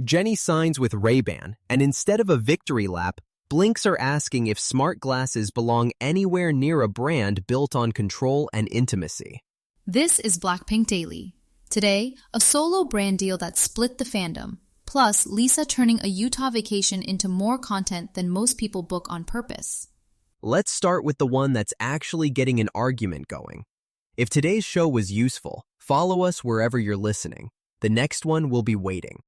Jennie signs with Ray-Ban, and instead of a victory lap, Blinks are asking if smart glasses belong anywhere near a brand built on control and intimacy. This is Blackpink Daily. Today, a solo brand deal that split the fandom, plus Lisa turning a Utah vacation into more content than most people book on purpose. Let's start with the one that's actually getting an argument going. If today's show was useful, follow us wherever you're listening. The next one will be waiting.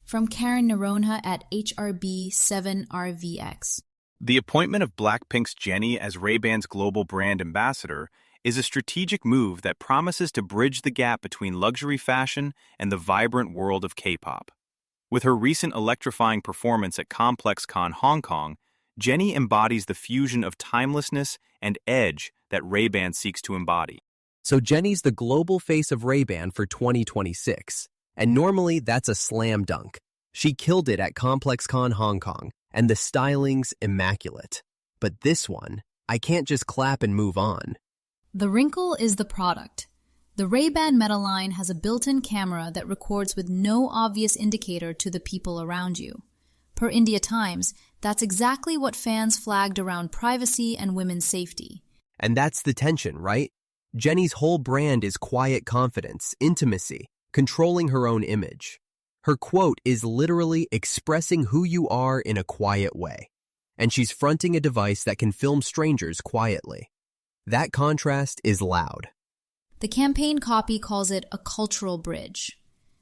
From Karen Noronha at HRB7RVX. The appointment of Blackpink's Jennie as Ray-Ban's global brand ambassador is a strategic move that promises to bridge the gap between luxury fashion and the vibrant world of K-pop. With her recent electrifying performance at ComplexCon Hong Kong, Jennie embodies the fusion of timelessness and edge that Ray-Ban seeks to embody. So Jennie's the global face of Ray-Ban for 2026. And normally, that's a slam dunk. She killed it at ComplexCon Hong Kong, and the styling's immaculate. But this one, I can't just clap and move on. The wrinkle is the product. The Ray-Ban Meta line has a built-in camera that records with no obvious indicator to the people around you. Per India Times, that's exactly what fans flagged around privacy and women's safety. And that's the tension, right? Jennie's whole brand is quiet confidence, intimacy, controlling her own image. Her quote is literally expressing who you are in a quiet way. And she's fronting a device that can film strangers quietly. That contrast is loud. The campaign copy calls it a cultural bridge.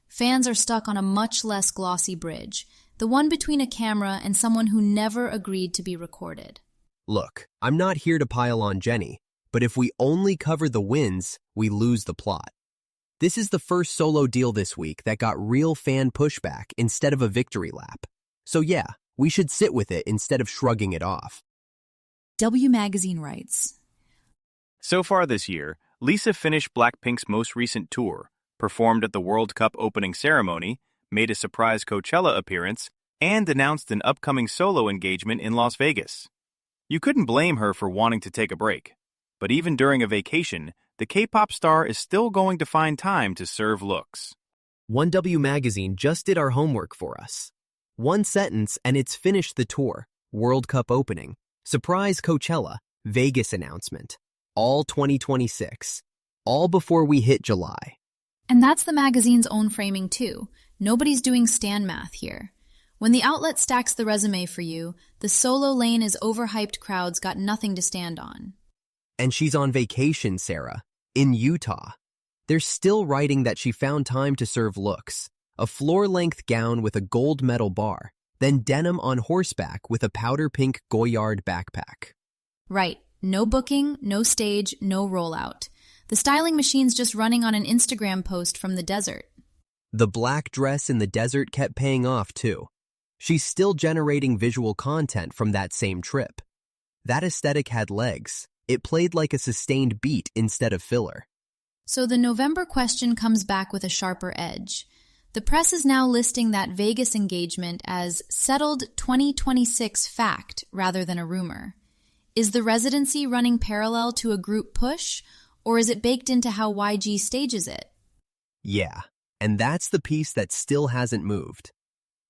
Fans are stuck on a much less glossy bridge, the one between a camera and someone who never agreed to be recorded. Look, I'm not here to pile on Jennie, but if we only cover the wins, we lose the plot. This is the first solo deal this week that got real fan pushback instead of a victory lap. So yeah, we should sit with it instead of shrugging it off. W Magazine writes, So far this year, Lisa finished Blackpink's most recent tour, performed at the World Cup opening ceremony, made a surprise Coachella appearance, and announced an upcoming solo engagement in Las Vegas. You couldn't blame her for wanting to take a break. But even during a vacation, the K-pop star is still going to find time to serve looks. 1W Magazine just did our homework for us. One sentence and it's finished the tour, World Cup opening, surprise Coachella, Vegas announcement, all 2026, all before we hit July. And that's the magazine's own framing too. Nobody's doing stan math here. When the outlet stacks the resume for you, the solo lane is overhyped crowds got nothing to stand on. And she's on vacation, Sarah, in Utah. They're still writing that she found time to serve looks, a floor-length gown with a gold medal bar, then denim on horseback with a powder pink Goyard backpack. Right. No booking, no stage, no rollout. The styling machine's just running on an Instagram post from the desert. The black dress in the desert kept paying off, too. She's still generating visual content from that same trip. That aesthetic had legs. It played like a sustained beat instead of filler. So the November question comes back with a sharper edge. The press is now listing that Vegas engagement as settled 2026 fact rather than a rumor. Is the residency running parallel to a group push, or is it baked into how YG stages it? Yeah, and that's the piece that still hasn't moved.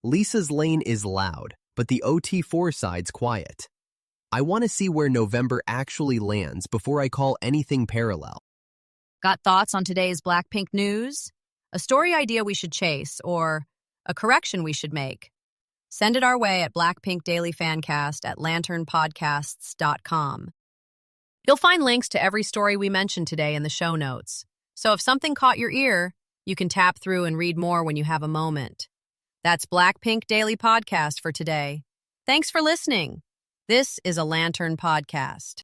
Lisa's lane is loud, but the OT4 side's quiet. I want to see where November actually lands before I call anything parallel. Got thoughts on today's Blackpink news? A story idea we should chase, or a correction we should make? Send it our way at blackpinkdailyfancast@lanternpodcasts.com. You'll find links to every story we mentioned today in the show notes. So if something caught your ear, you can tap through and read more when you have a moment. That's Blackpink Daily Podcast for today. Thanks for listening. This is a Lantern Podcast.